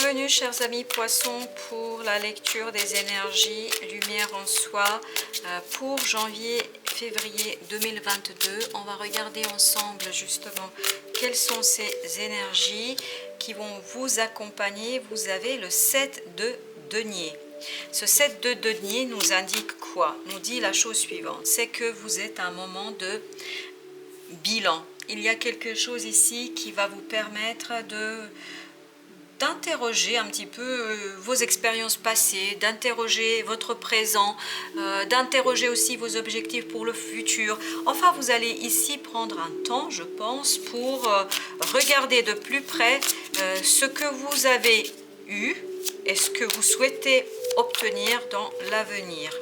Bienvenue chers amis poissons pour la lecture des énergies lumière en soi pour janvier-février 2022. On va regarder ensemble justement quelles sont ces énergies qui vont vous accompagner. Vous avez le 7 de denier. Ce 7 de denier nous indique quoi? Nous dit la chose suivante, c'est que vous êtes à un moment de bilan. Il y a quelque chose ici qui va vous permettre d'interroger un petit peu vos expériences passées, d'interroger votre présent, d'interroger aussi vos objectifs pour le futur. Enfin, vous allez ici prendre un temps, je pense, pour regarder de plus près ce que vous avez eu et ce que vous souhaitez obtenir dans l'avenir.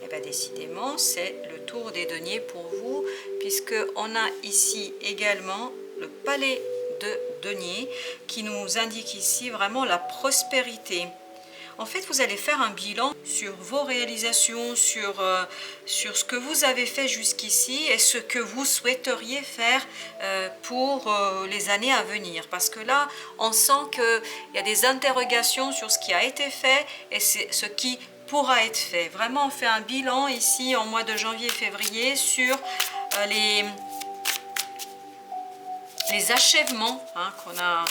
Et bien décidément, c'est le tour des deniers pour vous, puisqu'on a ici également le palais de denier qui nous indique ici vraiment la prospérité. En fait, vous allez faire un bilan sur vos réalisations, sur ce que vous avez fait jusqu'ici et ce que vous souhaiteriez faire pour les années à venir. Parce que là, on sent qu'il y a des interrogations sur ce qui a été fait et c'est ce qui pourra être fait. Vraiment, on fait un bilan ici en mois de janvier et février sur les achèvements qu'on a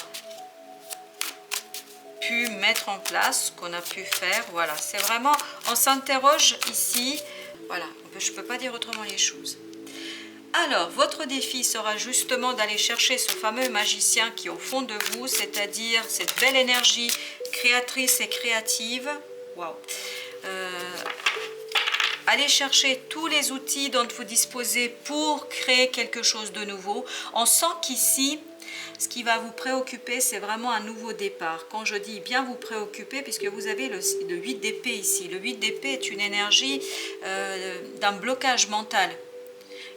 pu mettre en place, qu'on a pu faire. Voilà, c'est vraiment, on s'interroge ici. Voilà, je ne peux pas dire autrement les choses. Alors, votre défi sera justement d'aller chercher ce fameux magicien qui est au fond de vous, c'est-à-dire cette belle énergie créatrice et créative. Waouh! Allez chercher tous les outils dont vous disposez pour créer quelque chose de nouveau. On sent qu'ici, ce qui va vous préoccuper, c'est vraiment un nouveau départ. Quand je dis bien vous préoccuper, puisque vous avez le 8 d'épée ici. Le 8 d'épée est une énergie d'un blocage mental.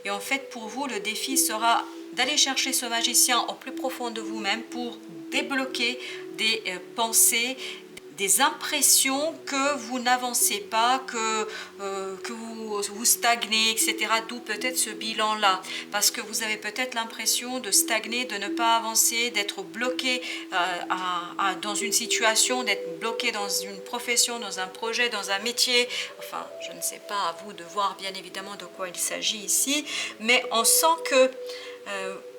Et en fait, pour vous, le défi sera d'aller chercher ce magicien au plus profond de vous-même pour débloquer des pensées, des impressions que vous n'avancez pas, que vous stagnez, etc. D'où peut-être ce bilan-là. Parce que vous avez peut-être l'impression de stagner, de ne pas avancer, d'être bloqué dans une situation, d'être bloqué dans une profession, dans un projet, dans un métier. Enfin, je ne sais pas, à vous de voir bien évidemment de quoi il s'agit ici. Mais on sent que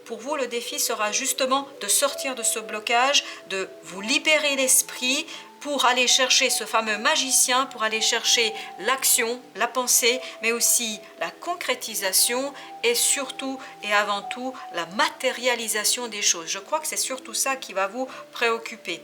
pour vous, le défi sera justement de sortir de ce blocage, de vous libérer l'esprit, pour aller chercher ce fameux magicien, pour aller chercher l'action, la pensée, mais aussi la concrétisation et surtout et avant tout la matérialisation des choses. Je crois que c'est surtout ça qui va vous préoccuper.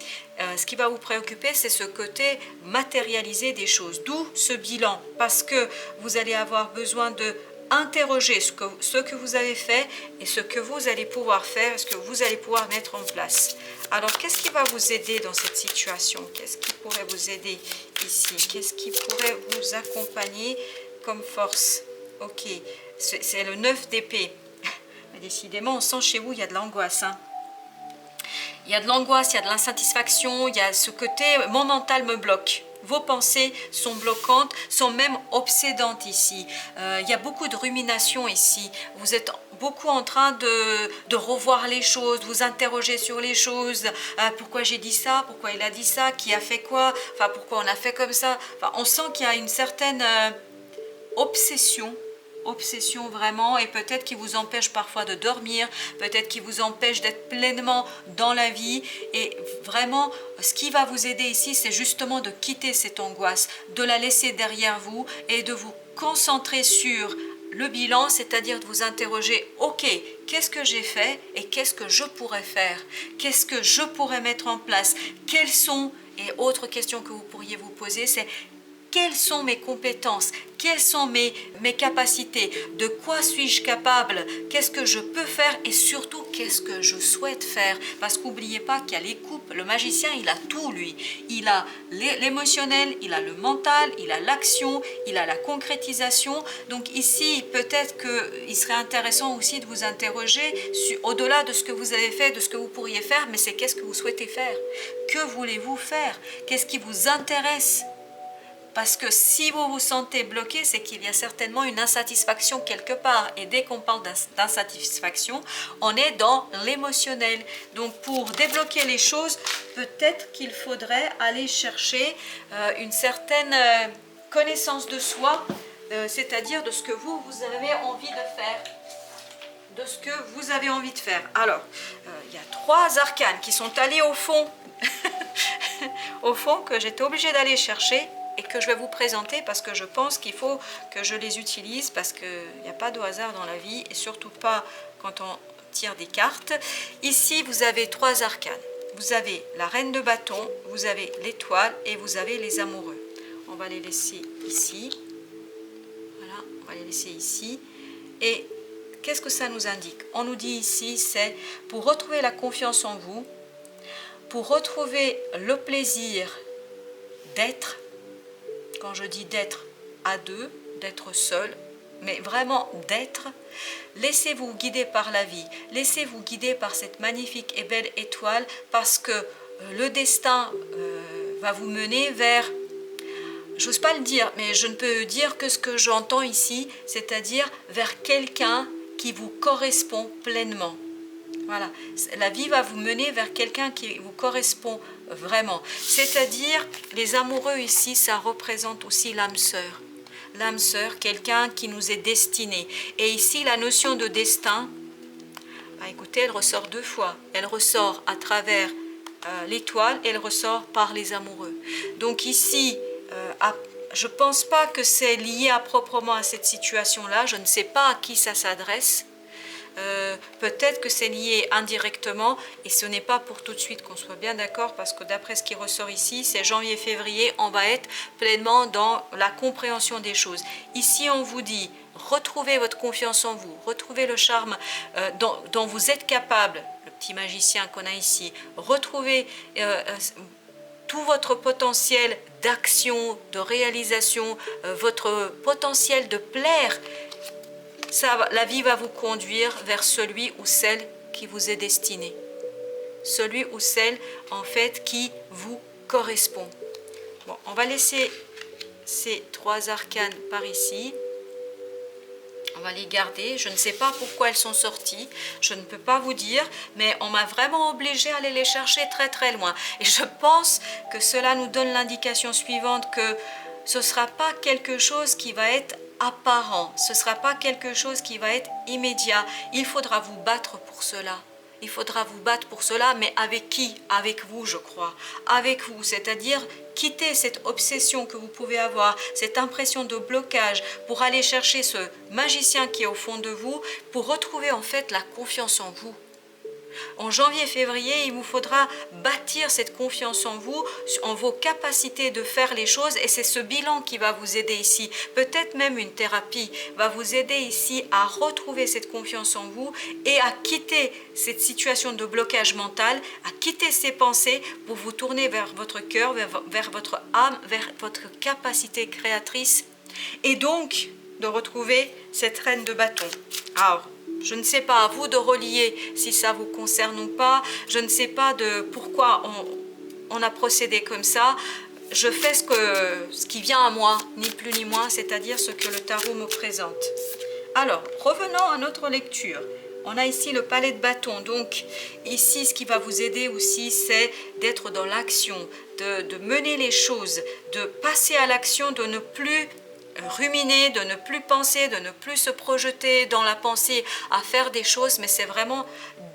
Ce qui va vous préoccuper, c'est ce côté matérialisé des choses. D'où ce bilan, parce que vous allez avoir besoin de interroger ce que vous avez fait et ce que vous allez pouvoir faire, ce que vous allez pouvoir mettre en place. Alors, qu'est-ce qui va vous aider dans cette situation? Qu'est-ce qui pourrait vous aider ici? Qu'est-ce qui pourrait vous accompagner comme force? Ok, c'est le 9 d'épée. Mais décidément, on sent chez vous, il y a de l'angoisse. Il y a de l'angoisse, il y a de l'insatisfaction, il y a ce côté « mon mental me bloque ». Vos pensées sont bloquantes, sont même obsédantes ici. Il y a beaucoup de rumination ici. Vous êtes beaucoup en train de revoir les choses, vous interroger sur les choses. Pourquoi j'ai dit ça? Pourquoi il a dit ça? Qui a fait quoi? Enfin, pourquoi on a fait comme ça? Enfin, on sent qu'il y a une certaine obsession vraiment, et peut-être qui vous empêche parfois de dormir, peut-être qui vous empêche d'être pleinement dans la vie. Et vraiment, ce qui va vous aider ici, c'est justement de quitter cette angoisse, de la laisser derrière vous et de vous concentrer sur le bilan, c'est-à-dire de vous interroger, ok, qu'est-ce que j'ai fait et qu'est-ce que je pourrais faire? Qu'est-ce que je pourrais mettre en place? Quelles sont, et autre question que vous pourriez vous poser, c'est quelles sont mes compétences? Quelles sont mes capacités? De quoi suis-je capable? Qu'est-ce que je peux faire? Et surtout, qu'est-ce que je souhaite faire? Parce qu'oubliez pas qu'il y a les coupes. Le magicien, il a tout, lui. Il a l'émotionnel, il a le mental, il a l'action, il a la concrétisation. Donc ici, peut-être qu'il serait intéressant aussi de vous interroger au-delà de ce que vous avez fait, de ce que vous pourriez faire, mais c'est qu'est-ce que vous souhaitez faire? Que voulez-vous faire? Qu'est-ce qui vous intéresse? Parce que si vous vous sentez bloqué, c'est qu'il y a certainement une insatisfaction quelque part. Et dès qu'on parle d'insatisfaction, on est dans l'émotionnel. Donc pour débloquer les choses, peut-être qu'il faudrait aller chercher une certaine connaissance de soi, c'est-à-dire de ce que vous avez envie de faire. De ce que vous avez envie de faire. Alors, il y a 3 arcanes qui sont allés au fond, au fond, que j'étais obligée d'aller chercher et que je vais vous présenter parce que je pense qu'il faut que je les utilise parce qu'il n'y a pas de hasard dans la vie et surtout pas quand on tire des cartes. Ici, vous avez 3 arcanes. Vous avez la reine de bâton, vous avez l'étoile et vous avez les amoureux. On va les laisser ici. Voilà, on va les laisser ici. Et qu'est-ce que ça nous indique? On nous dit ici, c'est pour retrouver la confiance en vous, pour retrouver le plaisir d'être, quand je dis d'être à deux, d'être seul, mais vraiment d'être, laissez-vous guider par la vie, laissez-vous guider par cette magnifique et belle étoile, parce que le destin va vous mener vers, j'ose pas le dire, mais je ne peux dire que ce que j'entends ici, c'est-à-dire vers quelqu'un qui vous correspond pleinement. Voilà, la vie va vous mener vers quelqu'un qui vous correspond vraiment. C'est-à-dire, les amoureux ici, ça représente aussi l'âme sœur. L'âme sœur, quelqu'un qui nous est destiné. Et ici, la notion de destin, bah écoutez, elle ressort 2 fois. Elle ressort à travers l'étoile et elle ressort par les amoureux. Donc ici, je ne pense pas que c'est lié proprement à cette situation-là. Je ne sais pas à qui ça s'adresse. Peut-être que c'est lié indirectement et ce n'est pas pour tout de suite, qu'on soit bien d'accord, parce que d'après ce qui ressort ici, c'est janvier-février, on va être pleinement dans la compréhension des choses. Ici on vous dit, retrouvez votre confiance en vous, retrouvez le charme dont vous êtes capable, le petit magicien qu'on a ici, retrouvez tout votre potentiel d'action, de réalisation, votre potentiel de plaire. La vie va vous conduire vers celui ou celle qui vous est destiné. Celui ou celle, en fait, qui vous correspond. Bon, on va laisser ces 3 arcanes par ici. On va les garder. Je ne sais pas pourquoi elles sont sorties. Je ne peux pas vous dire, mais on m'a vraiment obligé à aller les chercher très très loin. Et je pense que cela nous donne l'indication suivante que ce ne sera pas quelque chose qui va être apparent, ce ne sera pas quelque chose qui va être immédiat. Il faudra vous battre pour cela. Il faudra vous battre pour cela, mais avec qui? Avec vous, je crois. Avec vous, c'est-à-dire quitter cette obsession que vous pouvez avoir, cette impression de blocage, pour aller chercher ce magicien qui est au fond de vous, pour retrouver en fait la confiance en vous. En janvier-février, il vous faudra bâtir cette confiance en vous, en vos capacités de faire les choses, et c'est ce bilan qui va vous aider ici. Peut-être même une thérapie va vous aider ici à retrouver cette confiance en vous et à quitter cette situation de blocage mental, à quitter ces pensées pour vous tourner vers votre cœur, vers votre âme, vers votre capacité créatrice, et donc de retrouver cette reine de bâton. Alors, je ne sais pas, à vous de relier si ça vous concerne ou pas. Je ne sais pas de pourquoi on a procédé comme ça. Je fais ce qui vient à moi, ni plus ni moins, c'est-à-dire ce que le tarot me présente. Alors, revenons à notre lecture. On a ici le palais de bâton. Donc, ici, ce qui va vous aider aussi, c'est d'être dans l'action, de mener les choses, de passer à l'action, de ne plus ruminer, de ne plus penser, de ne plus se projeter dans la pensée à faire des choses, mais c'est vraiment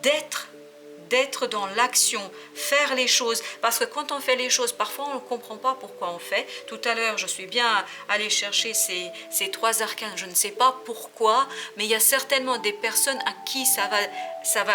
d'être dans l'action, faire les choses, parce que quand on fait les choses, parfois on ne comprend pas pourquoi on fait. Tout à l'heure, je suis bien allée chercher ces 3 arcanes, je ne sais pas pourquoi, mais il y a certainement des personnes à qui ça va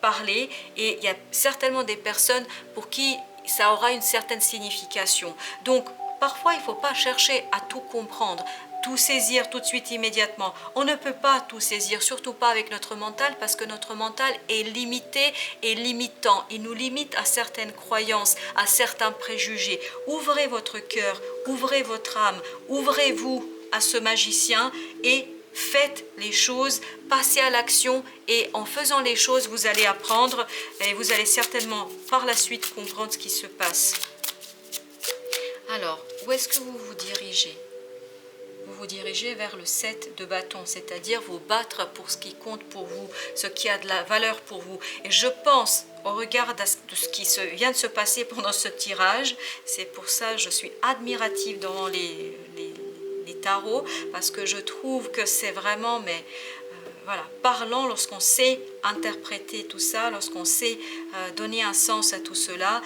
parler, et il y a certainement des personnes pour qui ça aura une certaine signification. Donc, parfois, il ne faut pas chercher à tout comprendre, tout saisir tout de suite immédiatement. On ne peut pas tout saisir, surtout pas avec notre mental, parce que notre mental est limité et limitant. Il nous limite à certaines croyances, à certains préjugés. Ouvrez votre cœur, ouvrez votre âme, ouvrez-vous à ce magicien et faites les choses, passez à l'action, et en faisant les choses, vous allez apprendre et vous allez certainement par la suite comprendre ce qui se passe. Alors, où est-ce que vous vous dirigez? Vous vous dirigez vers le 7 de bâton, c'est-à-dire vous battre pour ce qui compte pour vous, ce qui a de la valeur pour vous. Et je pense, au regard de ce qui vient de se passer pendant ce tirage, c'est pour ça que je suis admirative devant les tarots, parce que je trouve que c'est vraiment, mais voilà, parlant lorsqu'on sait interpréter tout ça, lorsqu'on sait donner un sens à tout cela.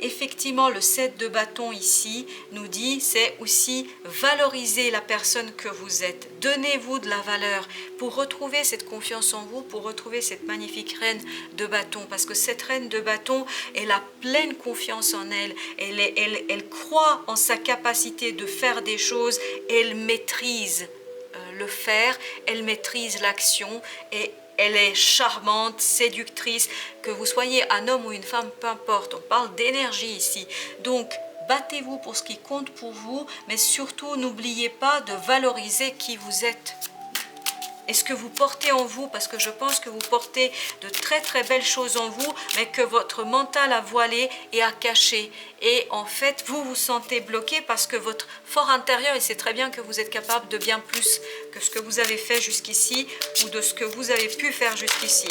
Effectivement, le 7 de bâton ici nous dit, c'est aussi valoriser la personne que vous êtes. Donnez-vous de la valeur pour retrouver cette confiance en vous, pour retrouver cette magnifique reine de bâton. Parce que cette reine de bâton, elle a pleine confiance en elle. Elle croit en sa capacité de faire des choses. Elle maîtrise le faire, elle maîtrise l'action et elle est charmante, séductrice, que vous soyez un homme ou une femme, peu importe, on parle d'énergie ici. Donc, battez-vous pour ce qui compte pour vous, mais surtout, n'oubliez pas de valoriser qui vous êtes. Et ce que vous portez en vous, parce que je pense que vous portez de très très belles choses en vous, mais que votre mental a voilé et a caché. Et en fait, vous vous sentez bloqué parce que votre fort intérieur, il sait très bien que vous êtes capable de bien plus que ce que vous avez fait jusqu'ici ou de ce que vous avez pu faire jusqu'ici.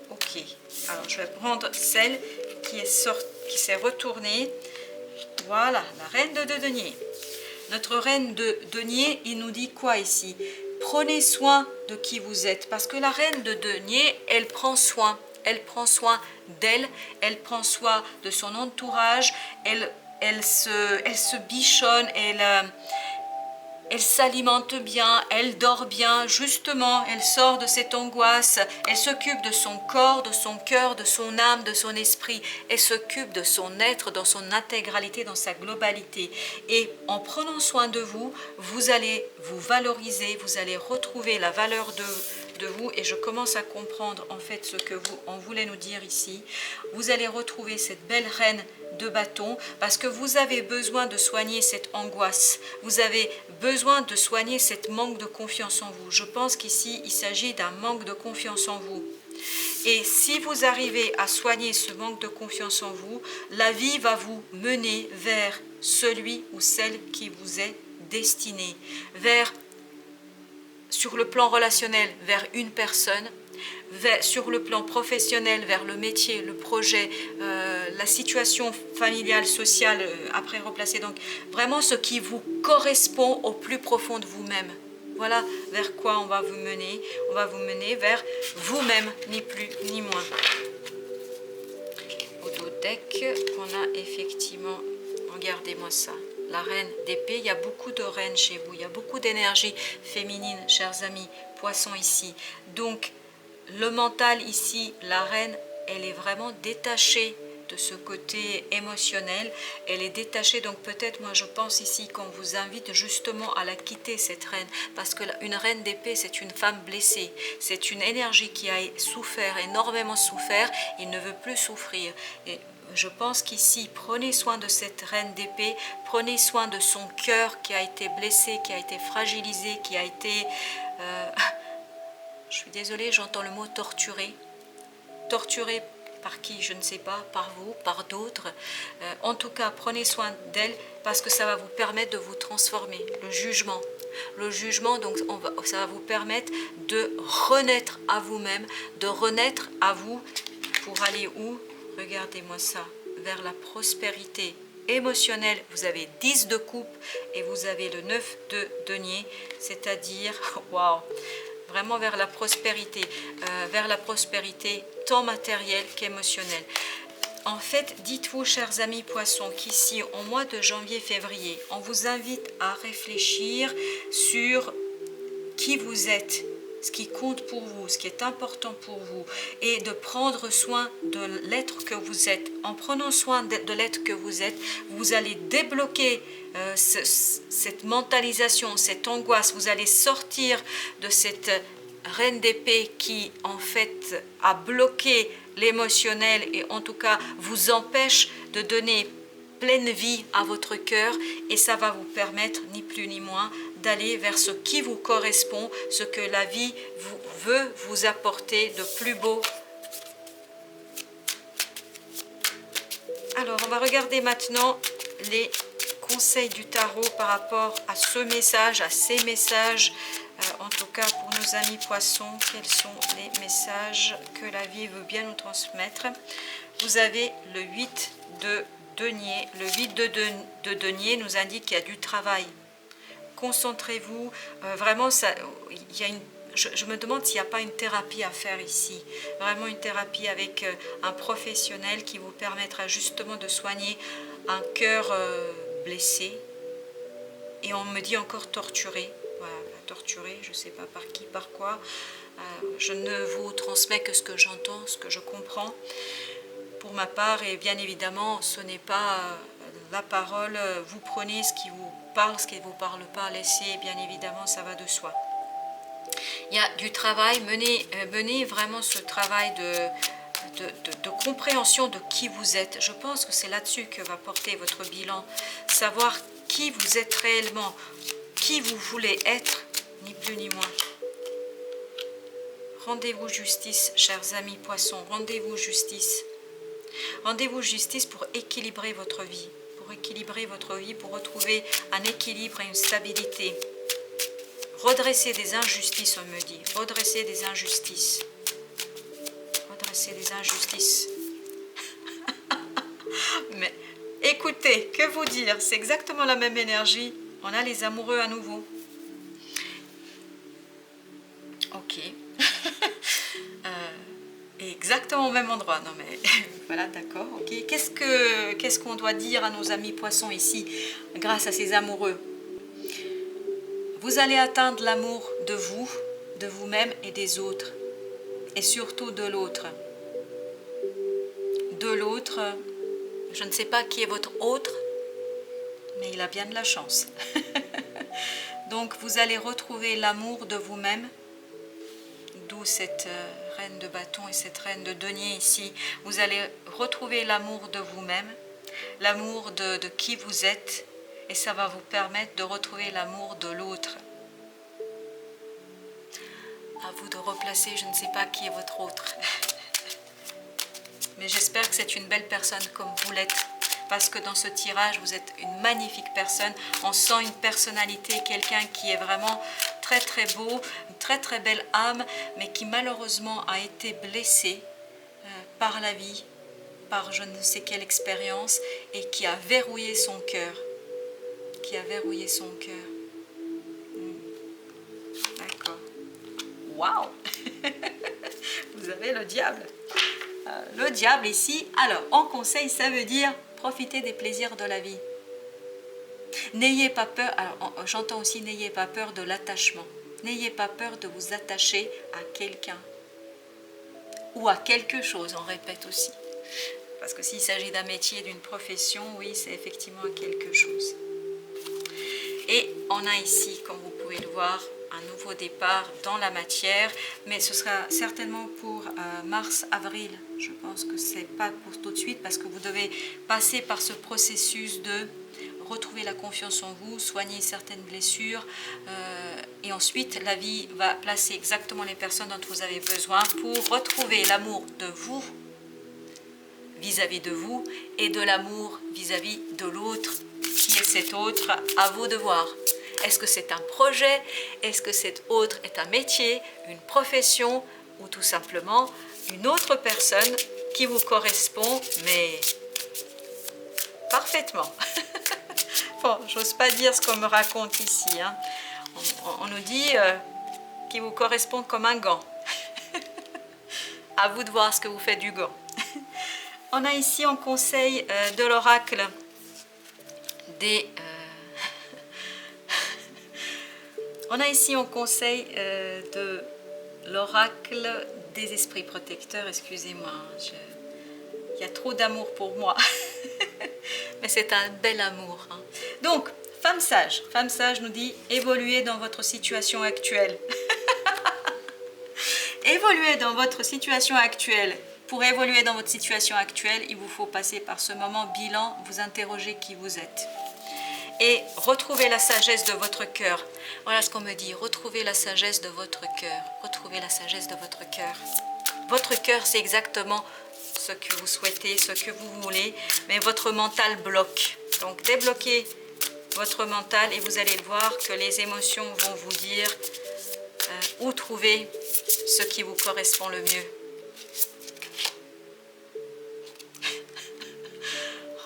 Ok, alors je vais prendre celle qui s'est retournée. Voilà, la reine de denier. Notre reine de denier, il nous dit quoi ici? Prenez soin de qui vous êtes, parce que la reine de denier, elle prend soin d'elle, elle prend soin de son entourage, elle se bichonne, elle s'alimente bien, elle dort bien, justement, elle sort de cette angoisse, elle s'occupe de son corps, de son cœur, de son âme, de son esprit, elle s'occupe de son être dans son intégralité, dans sa globalité. Et en prenant soin de vous, vous allez vous valoriser, vous allez retrouver la valeur de vous, et je commence à comprendre en fait ce que on voulait nous dire ici. Vous allez retrouver cette belle reine de bâton parce que vous avez besoin de soigner cette angoisse, vous avez besoin de soigner cette manque de confiance en vous. Je pense qu'ici il s'agit d'un manque de confiance en vous, et si vous arrivez à soigner ce manque de confiance en vous, la vie va vous mener vers celui ou celle qui vous est destiné, sur le plan relationnel vers une personne, sur le plan professionnel vers le métier, le projet, la situation familiale, sociale, après replacer. Donc vraiment ce qui vous correspond au plus profond de vous-même. Voilà vers quoi on va vous mener. On va vous mener vers vous-même, ni plus ni moins. Au dos deck, on a effectivement, regardez-moi ça, la reine d'épée. Il y a beaucoup de reines chez vous, il y a beaucoup d'énergie féminine, chers amis, poissons ici. Donc, le mental ici, la reine, elle est vraiment détachée de ce côté émotionnel, elle est détachée. Donc peut-être, moi je pense ici qu'on vous invite justement à la quitter, cette reine, parce que une reine d'épée, c'est une femme blessée, c'est une énergie qui a souffert, énormément souffert, il ne veut plus souffrir. Et je pense qu'ici, prenez soin de cette reine d'épée, prenez soin de son cœur qui a été blessé, qui a été fragilisé, qui a été... je suis désolée, j'entends le mot torturé. Torturé par qui, je ne sais pas, par vous, par d'autres. En tout cas, prenez soin d'elle parce que ça va vous permettre de vous transformer. Le jugement, donc ça va vous permettre de renaître à vous-même, de renaître à vous pour aller où? Regardez-moi ça, vers la prospérité émotionnelle. Vous avez 10 de coupe et vous avez le 9 de denier, c'est-à-dire, waouh, vraiment vers la prospérité tant matérielle qu'émotionnelle. En fait, dites-vous, chers amis poissons, qu'ici, au mois de janvier-février, on vous invite à réfléchir sur qui vous êtes, ce qui compte pour vous, ce qui est important pour vous, et de prendre soin de l'être que vous êtes. En prenant soin de l'être que vous êtes, vous allez débloquer cette mentalisation, cette angoisse. Vous allez sortir de cette reine d'épée qui, en fait, a bloqué l'émotionnel et en tout cas vous empêche de donner pleine vie à votre cœur, et ça va vous permettre, ni plus ni moins, d'aller vers ce qui vous correspond, ce que la vie veut vous apporter de plus beau. Alors, on va regarder maintenant les conseil du tarot par rapport à ce message, à ces messages. En tout cas, pour nos amis poissons, quels sont les messages que la vie veut bien nous transmettre? Vous avez le 8 de denier. Le 8 de denier nous indique qu'il y a du travail. Concentrez-vous. Vraiment, il y a je me demande s'il n'y a pas une thérapie à faire ici. Vraiment une thérapie avec un professionnel qui vous permettra justement de soigner un cœur blessé. Et on me dit encore torturé. Voilà, torturé, je ne sais pas par qui, par quoi. Je ne vous transmets que ce que j'entends, ce que je comprends. Pour ma part, et bien évidemment, ce n'est pas la parole. Vous prenez ce qui vous parle, ce qui ne vous parle pas, laissez, bien évidemment, ça va de soi. Il y a du travail, menez vraiment ce travail de compréhension de qui vous êtes. Je pense que c'est là-dessus que va porter votre bilan. Savoir qui vous êtes réellement, qui vous voulez être, ni plus ni moins. Rendez-vous justice, chers amis poissons, rendez-vous justice. Rendez-vous justice pour équilibrer votre vie, pour retrouver un équilibre et une stabilité. Redresser des injustices, on me dit, redresser des injustices. Redresser des injustices. Mais écoutez, que vous dire, c'est exactement la même énergie. On a les amoureux à nouveau. Ok. Exactement au même endroit. Non mais voilà, d'accord, ok. Qu'est-ce qu'on doit dire à nos amis poissons ici, grâce à ces amoureux? Vous allez atteindre l'amour de vous, de vous-même et des autres. Et surtout de l'autre. De l'autre, je ne sais pas qui est votre autre, mais il a bien de la chance. Donc vous allez retrouver l'amour de vous-même, d'où cette reine de bâton et cette reine de denier ici. Vous allez retrouver l'amour de vous-même, l'amour de qui vous êtes, et ça va vous permettre de retrouver l'amour de l'autre. À vous de replacer, je ne sais pas qui est votre autre. Mais j'espère que c'est une belle personne comme vous l'êtes. Parce que dans ce tirage, vous êtes une magnifique personne. On sent une personnalité, quelqu'un qui est vraiment très très beau, une très très belle âme, mais qui malheureusement a été blessé par la vie, par je ne sais quelle expérience, et qui a verrouillé son cœur. Qui a verrouillé son cœur. D'accord. Waouh. Vous avez le diable. Le diable ici. Alors, en conseil, ça veut dire profitez des plaisirs de la vie. N'ayez pas peur. Alors, j'entends aussi n'ayez pas peur de l'attachement. N'ayez pas peur de vous attacher à quelqu'un ou à quelque chose. On répète aussi. Parce que s'il s'agit d'un métier, d'une profession, oui, c'est effectivement quelque chose. Et on a ici, comme vous pouvez le voir, un nouveau départ dans la matière, mais ce sera certainement pour mars-avril. Je pense que ce n'est pas pour tout de suite parce que vous devez passer par ce processus de retrouver la confiance en vous, soigner certaines blessures et ensuite la vie va placer exactement les personnes dont vous avez besoin pour retrouver l'amour de vous vis-à-vis de vous et de l'amour vis-à-vis de l'autre. Qui est cet autre? À vous de voir. Est-ce que c'est un projet? Est-ce que cet autre est un métier, une profession ou tout simplement une autre personne qui vous correspond, mais parfaitement. Bon, j'ose pas dire ce qu'on me raconte ici. Hein. On nous dit qui vous correspond comme un gant. À vous de voir ce que vous faites du gant. On a ici en conseil de l'oracle des... On a ici en conseil de l'oracle des esprits protecteurs. Excusez-moi, il y a trop d'amour pour moi. Mais c'est un bel amour. Hein. Donc, femme sage nous dit évoluez dans votre situation actuelle. Évoluez dans votre situation actuelle. Pour évoluer dans votre situation actuelle, il vous faut passer par ce moment bilan, vous interroger qui vous êtes. Et retrouvez la sagesse de votre cœur. Voilà ce qu'on me dit, retrouvez la sagesse de votre cœur. Retrouvez la sagesse de votre cœur. Votre cœur, c'est exactement ce que vous souhaitez, ce que vous voulez, mais votre mental bloque. Donc débloquez votre mental et vous allez le voir que les émotions vont vous dire où trouver ce qui vous correspond le mieux.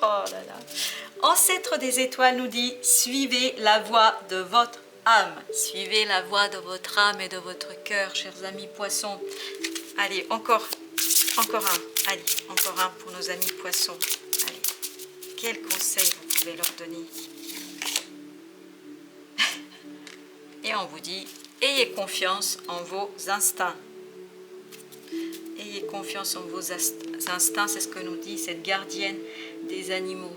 Oh là là. Ancêtre des étoiles nous dit, suivez la voie de votre âme. Suivez la voie de votre âme et de votre cœur, chers amis poissons. Allez, encore un. Allez, encore un pour nos amis poissons. Allez, quels conseils vous pouvez leur donner? Et on vous dit, ayez confiance en vos instincts. Ayez confiance en vos instincts, c'est ce que nous dit cette gardienne des animaux.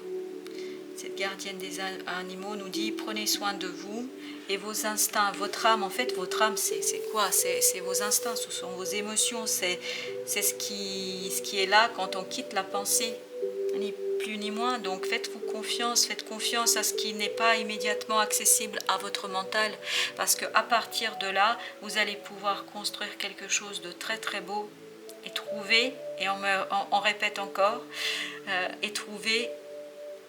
Cette gardienne des animaux nous dit, prenez soin de vous et vos instincts, votre âme. En fait, votre âme, c'est quoi? C'est vos instincts, ce sont vos émotions, c'est ce qui est là quand on quitte la pensée, ni plus ni moins. Donc faites-vous confiance, faites confiance à ce qui n'est pas immédiatement accessible à votre mental, parce qu'à partir de là, vous allez pouvoir construire quelque chose de très très beau et trouver, et on répète encore, et trouver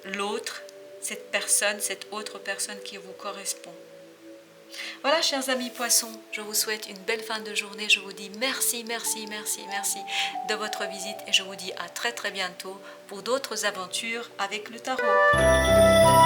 l'autre, cette personne, cette autre personne qui vous correspond. Voilà, chers amis poissons, je vous souhaite une belle fin de journée. Je vous dis merci, merci, merci, merci de votre visite et je vous dis à très très bientôt pour d'autres aventures avec le tarot.